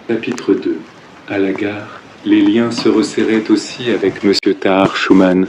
Chapitre 2. À la gare, les liens se resserraient aussi avec M. Tahar Schumann,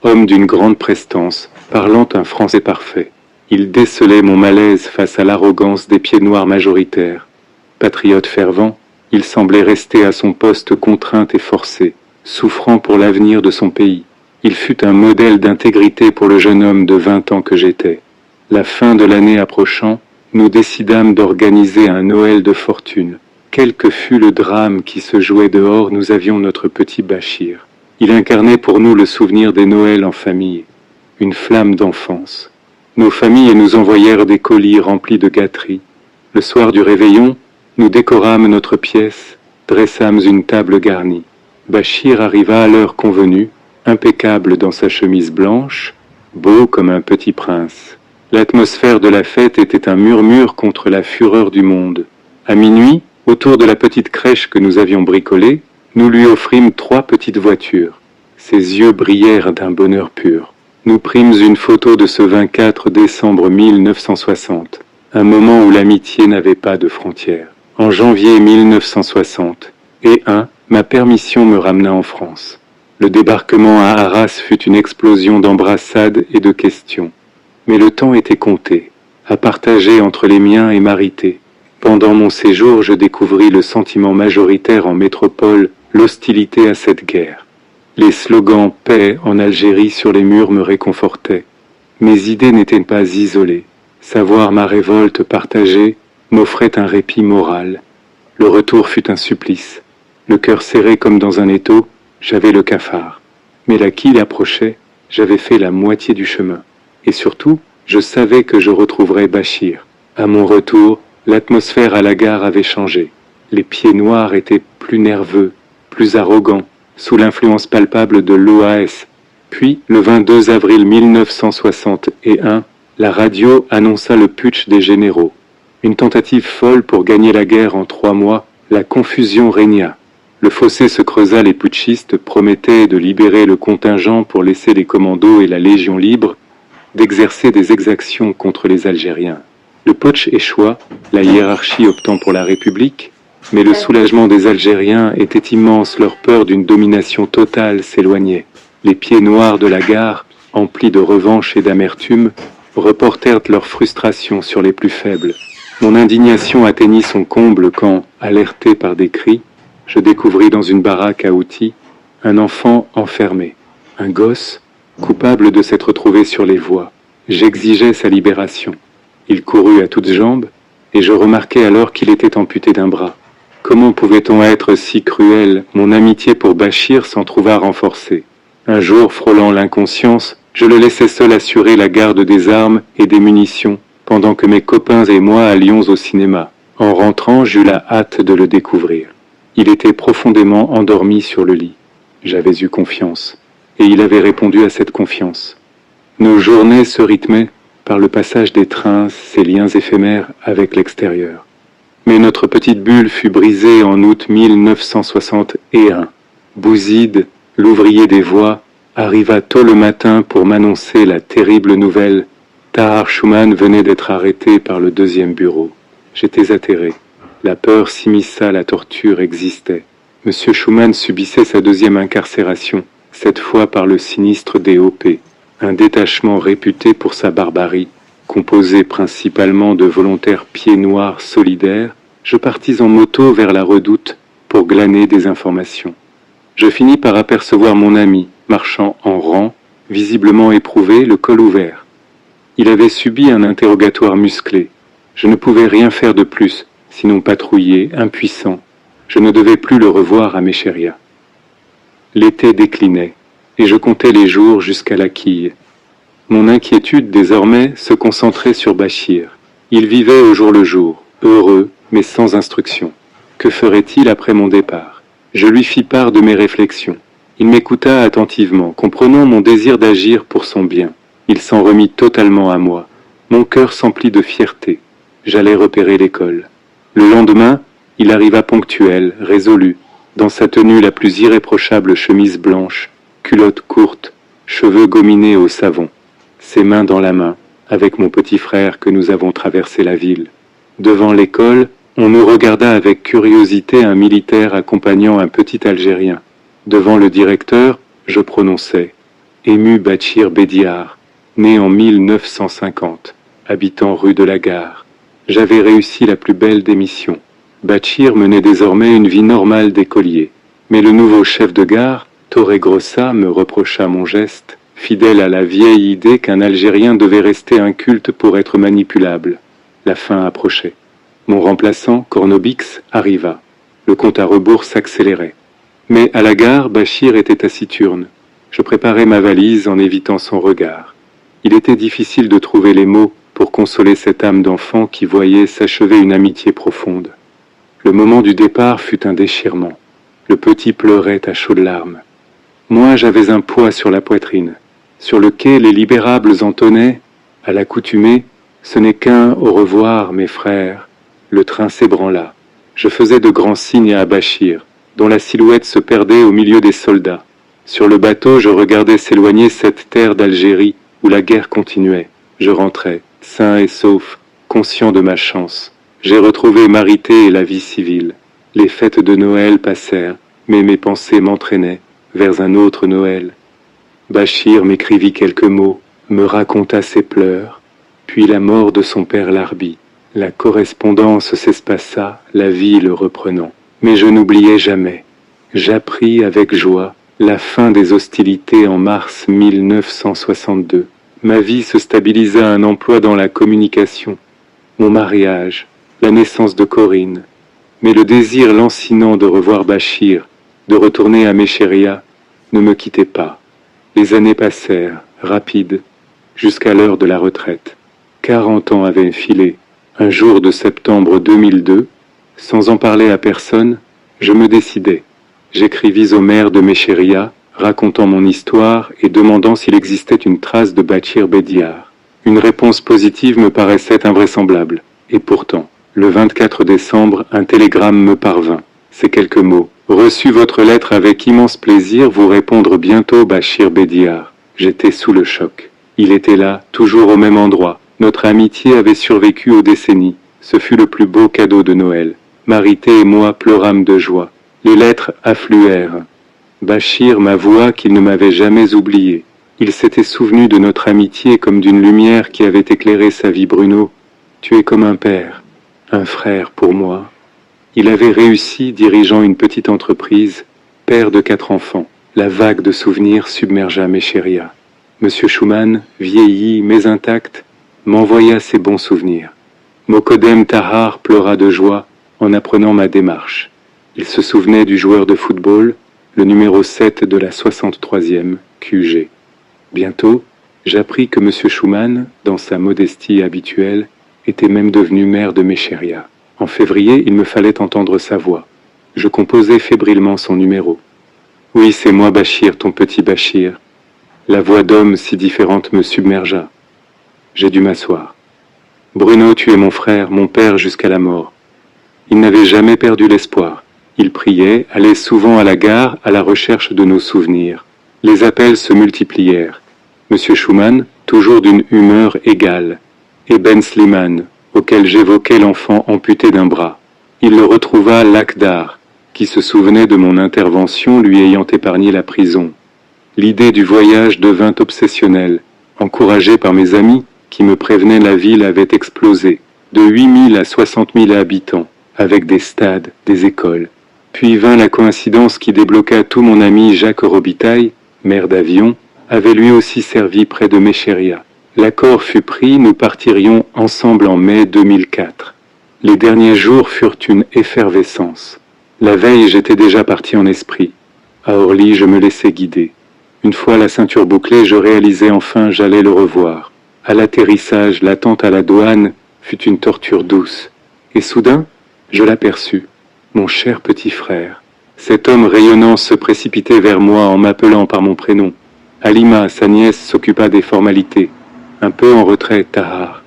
homme d'une grande prestance, parlant un français parfait. Il décelait mon malaise face à l'arrogance des pieds noirs majoritaires. Patriote fervent, il semblait rester à son poste contraint et forcé, souffrant pour l'avenir de son pays. Il fut un modèle d'intégrité pour le jeune homme de 20 ans que j'étais. La fin de l'année approchant, nous décidâmes d'organiser un Noël de fortune. Quel que fût le drame qui se jouait dehors, nous avions notre petit Bachir. Il incarnait pour nous le souvenir des Noëls en famille, une flamme d'enfance. Nos familles nous envoyèrent des colis remplis de gâteries. Le soir du réveillon, nous décorâmes notre pièce, dressâmes une table garnie. Bachir arriva à l'heure convenue, impeccable dans sa chemise blanche, beau comme un petit prince. L'atmosphère de la fête était un murmure contre la fureur du monde. À minuit, autour de la petite crèche que nous avions bricolée, nous lui offrîmes 3 petites voitures. Ses yeux brillèrent d'un bonheur pur. Nous prîmes une photo de ce 24 décembre 1960, un moment où l'amitié n'avait pas de frontières. En janvier 1960, ma permission me ramena en France. Le débarquement à Arras fut une explosion d'embrassades et de questions. Mais le temps était compté, à partager entre les miens et Marité. Pendant mon séjour, je découvris le sentiment majoritaire en métropole, l'hostilité à cette guerre. Les slogans « Paix » en Algérie sur les murs me réconfortaient. Mes idées n'étaient pas isolées. Savoir ma révolte partagée m'offrait un répit moral. Le retour fut un supplice. Le cœur serré comme dans un étau, j'avais le cafard. Mais la quille approchait, j'avais fait la moitié du chemin. Et surtout, je savais que je retrouverais Bachir. À mon retour, l'atmosphère à la gare avait changé. Les pieds noirs étaient plus nerveux, plus arrogants, sous l'influence palpable de l'OAS. Puis, le 22 avril 1961, la radio annonça le putsch des généraux. Une tentative folle pour gagner la guerre en 3 mois, la confusion régna. Le fossé se creusa, les putschistes promettaient de libérer le contingent pour laisser les commandos et la Légion libre d'exercer des exactions contre les Algériens. Le putsch échoua, la hiérarchie optant pour la République, mais le soulagement des Algériens était immense, leur peur d'une domination totale s'éloignait. Les pieds noirs de la gare, emplis de revanche et d'amertume, reportèrent leur frustration sur les plus faibles. Mon indignation atteignit son comble quand, alerté par des cris, je découvris dans une baraque à outils un enfant enfermé, un gosse, coupable de s'être trouvé sur les voies. J'exigeais sa libération. Il courut à toutes jambes, et je remarquai alors qu'il était amputé d'un bras. Comment pouvait-on être si cruel? Mon amitié pour Bachir s'en trouva renforcée. Un jour, frôlant l'inconscience, je le laissai seul assurer la garde des armes et des munitions, pendant que mes copains et moi allions au cinéma. En rentrant, j'eus la hâte de le découvrir. Il était profondément endormi sur le lit. J'avais eu confiance, et il avait répondu à cette confiance. Nos journées se rythmaient par le passage des trains, ces liens éphémères avec l'extérieur. Mais notre petite bulle fut brisée en août 1961. Bouzid, l'ouvrier des voies, arriva tôt le matin pour m'annoncer la terrible nouvelle. Tahar Schumann venait d'être arrêté par le 2e bureau. J'étais atterré. La peur s'immisça, la torture existait. Monsieur Schumann subissait sa 2e incarcération, cette fois par le sinistre DOP, un détachement réputé pour sa barbarie. Composé principalement de volontaires pieds noirs solidaires, je partis en moto vers la redoute pour glaner des informations. Je finis par apercevoir mon ami, marchant en rang, visiblement éprouvé, le col ouvert. Il avait subi un interrogatoire musclé. Je ne pouvais rien faire de plus, sinon patrouiller, impuissant. Je ne devais plus le revoir à Méchéria. L'été déclinait, et je comptais les jours jusqu'à la quille. Mon inquiétude, désormais, se concentrait sur Bachir. Il vivait au jour le jour, heureux, mais sans instruction. Que ferait-il après mon départ? Je lui fis part de mes réflexions. Il m'écouta attentivement, comprenant mon désir d'agir pour son bien. Il s'en remit totalement à moi. Mon cœur s'emplit de fierté. J'allais repérer l'école. Le lendemain, il arriva ponctuel, résolu, dans sa tenue la plus irréprochable, chemise blanche, culotte courte, cheveux gominés au savon, ses mains dans la main, avec mon petit frère que nous avons traversé la ville. Devant l'école, On nous regarda avec curiosité un militaire accompagnant un petit Algérien. Devant le directeur, je prononçai « Ému Bachir Bédiar, né en 1950, habitant rue de la Gare. J'avais réussi la plus belle des missions. Bachir menait désormais une vie normale d'écolier. Mais le nouveau chef de gare, Torregrossa, me reprocha mon geste, fidèle à la vieille idée qu'un Algérien devait rester inculte pour être manipulable. La fin approchait. Mon remplaçant, Cornobix, arriva. Le compte à rebours s'accélérait. Mais à la gare, Bachir était taciturne. Je préparais ma valise en évitant son regard. Il était difficile de trouver les mots pour consoler cette âme d'enfant qui voyait s'achever une amitié profonde. Le moment du départ fut un déchirement. Le petit pleurait à chaudes larmes. Moi, j'avais un poids sur la poitrine. Sur le quai, les libérables entonnaient, à l'accoutumée, ce n'est qu'un au revoir, mes frères. Le train s'ébranla. Je faisais de grands signes à Bachir, dont la silhouette se perdait au milieu des soldats. Sur le bateau, je regardais s'éloigner cette terre d'Algérie où la guerre continuait. Je rentrais, sain et sauf, conscient de ma chance. J'ai retrouvé Marité et la vie civile. Les fêtes de Noël passèrent, mais mes pensées m'entraînaient vers un autre Noël. Bachir m'écrivit quelques mots, me raconta ses pleurs, puis la mort de son père Larbi. La correspondance s'espaça, la vie le reprenant. Mais je n'oubliai jamais. J'appris avec joie la fin des hostilités en mars 1962. Ma vie se stabilisa, un emploi dans la communication, mon mariage, la naissance de Corinne. Mais le désir lancinant de revoir Bachir, de retourner à Méchéria, ne me quittait pas. Les années passèrent, rapides, jusqu'à l'heure de la retraite. 40 ans avaient filé. Un jour de septembre 2002, sans en parler à personne, je me décidai. J'écrivis au maire de Méchéria, racontant mon histoire et demandant s'il existait une trace de Bachir Bédiar. Une réponse positive me paraissait invraisemblable. Et pourtant, le 24 décembre, un télégramme me parvint. Ces quelques mots. Reçu votre lettre avec immense plaisir, vous répondre bientôt Bachir Bédiar. J'étais sous le choc. Il était là, toujours au même endroit. Notre amitié avait survécu aux décennies. Ce fut le plus beau cadeau de Noël. Marité et moi pleurâmes de joie. Les lettres affluèrent. Bachir m'avoua qu'il ne m'avait jamais oublié. Il s'était souvenu de notre amitié comme d'une lumière qui avait éclairé sa vie. Bruno, tu es comme un père, un frère pour moi. Il avait réussi, dirigeant une petite entreprise, père de 4 enfants. La vague de souvenirs submergea Méchéria. Monsieur Schumann, vieilli mais intact, m'envoya ses bons souvenirs. Mokodem Tahar pleura de joie en apprenant ma démarche. Il se souvenait du joueur de football, le numéro 7 de la 63e QG. Bientôt, j'appris que M. Schumann, dans sa modestie habituelle, était même devenu maire de Méchéria. En février, il me fallait entendre sa voix. Je composais fébrilement son numéro. « Oui, c'est moi, Bachir, ton petit Bachir. » La voix d'homme si différente me submergea. J'ai dû m'asseoir. « Bruno, tu es mon frère, mon père jusqu'à la mort. » Il n'avait jamais perdu l'espoir. Il priait, allait souvent à la gare à la recherche de nos souvenirs. Les appels se multiplièrent. Monsieur Schumann, toujours d'une humeur égale, et Ben Slimane, auquel j'évoquais l'enfant amputé d'un bras. Il le retrouva Lakhdar, qui se souvenait de mon intervention lui ayant épargné la prison. L'idée du voyage devint obsessionnelle. Encouragé par mes amis, qui me prévenaient la ville avait explosé, de 8000 à 60 000 habitants, avec des stades, des écoles. Puis vint la coïncidence qui débloqua tout. Mon ami Jacques Robitaille, maire d'Avion, avait lui aussi servi près de Méchéria. L'accord fut pris, nous partirions ensemble en mai 2004. Les derniers jours furent une effervescence. La veille, j'étais déjà parti en esprit. À Orly, je me laissais guider. Une fois la ceinture bouclée, je réalisais enfin j'allais le revoir. À l'atterrissage, l'attente à la douane fut une torture douce. Et soudain, je l'aperçus. Mon cher petit frère. Cet homme rayonnant se précipitait vers moi en m'appelant par mon prénom. Halima, sa nièce, s'occupa des formalités. Un peu en retrait, Tahar.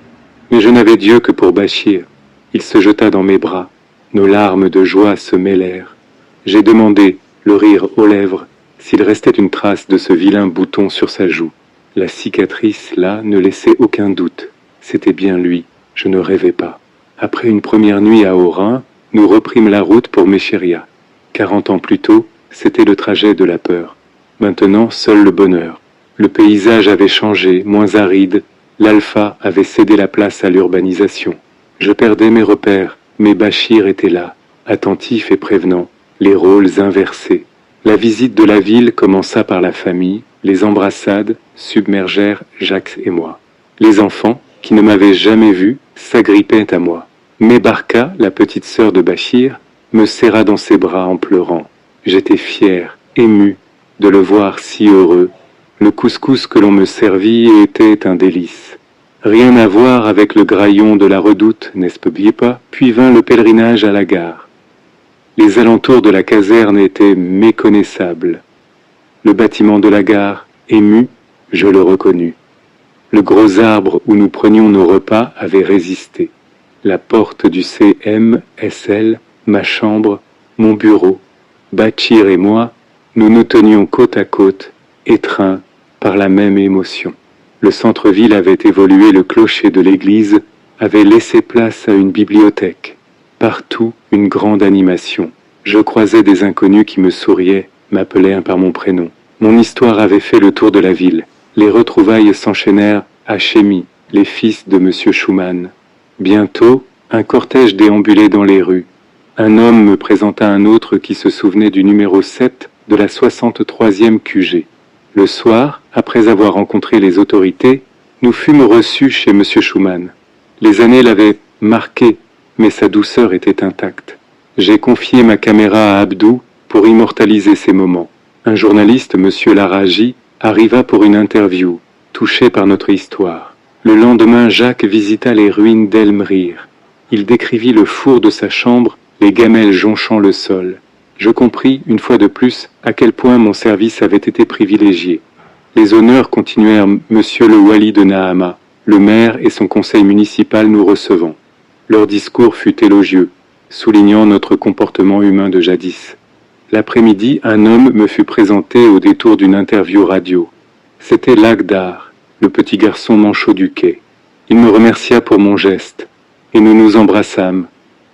Mais je n'avais Dieu que pour Bachir. Il se jeta dans mes bras. Nos larmes de joie se mêlèrent. J'ai demandé, le rire aux lèvres, s'il restait une trace de ce vilain bouton sur sa joue. La cicatrice, là, ne laissait aucun doute. C'était bien lui. Je ne rêvais pas. Après une première nuit à Orin, nous reprîmes la route pour Méchéria. 40 ans plus tôt, c'était le trajet de la peur. Maintenant, seul le bonheur. Le paysage avait changé, moins aride. L'Alpha avait cédé la place à l'urbanisation. Je perdais mes repères, mais Bachir était là, attentif et prévenant, les rôles inversés. La visite de la ville commença par la famille, les embrassades submergèrent Jacques et moi. Les enfants, qui ne m'avaient jamais vu, s'agrippaient à moi. Mais Barka, la petite sœur de Bachir, me serra dans ses bras en pleurant. J'étais fier, ému, de le voir si heureux. Le couscous que l'on me servit était un délice. Rien à voir avec le graillon de la redoute, n'est-ce pas? Puis vint le pèlerinage à la gare. Les alentours de la caserne étaient méconnaissables. Le bâtiment de la gare, ému, je le reconnus. Le gros arbre où nous prenions nos repas avait résisté. La porte du CMSL, ma chambre, mon bureau, Bachir et moi, nous nous tenions côte à côte, étreints par la même émotion. Le centre-ville avait évolué, le clocher de l'église avait laissé place à une bibliothèque. Partout, une grande animation. Je croisais des inconnus qui me souriaient, m'appelaient par mon prénom. Mon histoire avait fait le tour de la ville. Les retrouvailles s'enchaînèrent à Chémy, les fils de M. Schumann. Bientôt, un cortège déambulait dans les rues. Un homme me présenta un autre qui se souvenait du numéro 7 de la 63e QG. Le soir, après avoir rencontré les autorités, nous fûmes reçus chez M. Schumann. Les années l'avaient marqué, mais sa douceur était intacte. J'ai confié ma caméra à Abdou pour immortaliser ces moments. Un journaliste, M. Laraji, arriva pour une interview, touché par notre histoire. Le lendemain, Jacques visita les ruines d'El Mrir. Il décrivit le four de sa chambre, les gamelles jonchant le sol. Je compris, une fois de plus, à quel point mon service avait été privilégié. Les honneurs continuèrent. Monsieur le Wali de Nahama, le maire et son conseil municipal nous recevant. Leur discours fut élogieux, soulignant notre comportement humain de jadis. L'après-midi, un homme me fut présenté au détour d'une interview radio. C'était Lagdar, le petit garçon manchot du quai. Il me remercia pour mon geste, et nous nous embrassâmes.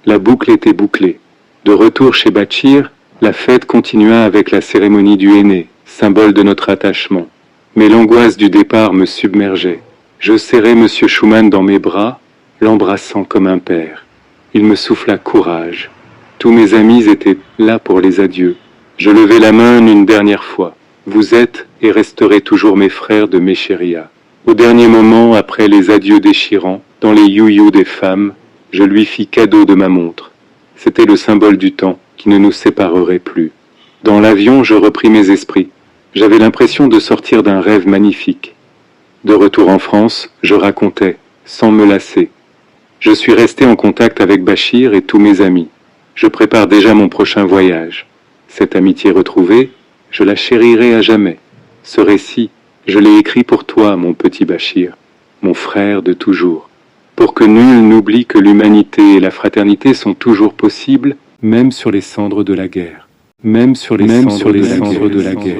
La boucle était bouclée. De retour chez Bachir, la fête continua avec la cérémonie du henné, symbole de notre attachement. Mais l'angoisse du départ me submergeait. Je serrai M. Schumann dans mes bras, l'embrassant comme un père. Il me souffla courage. Tous mes amis étaient là pour les adieux. Je levai la main une dernière fois. Vous êtes et resterez toujours mes frères de Méchéria. Au dernier moment, après les adieux déchirants, dans les you-you des femmes, je lui fis cadeau de ma montre. C'était le symbole du temps qui ne nous séparerait plus. Dans l'avion, je repris mes esprits. J'avais l'impression de sortir d'un rêve magnifique. De retour en France, je racontais, sans me lasser. Je suis resté en contact avec Bachir et tous mes amis. Je prépare déjà mon prochain voyage. Cette amitié retrouvée, je la chérirai à jamais. Ce récit, je l'ai écrit pour toi, mon petit Bachir, mon frère de toujours. Pour que nul n'oublie que l'humanité et la fraternité sont toujours possibles, même sur les cendres de la guerre. Même sur les cendres de la guerre.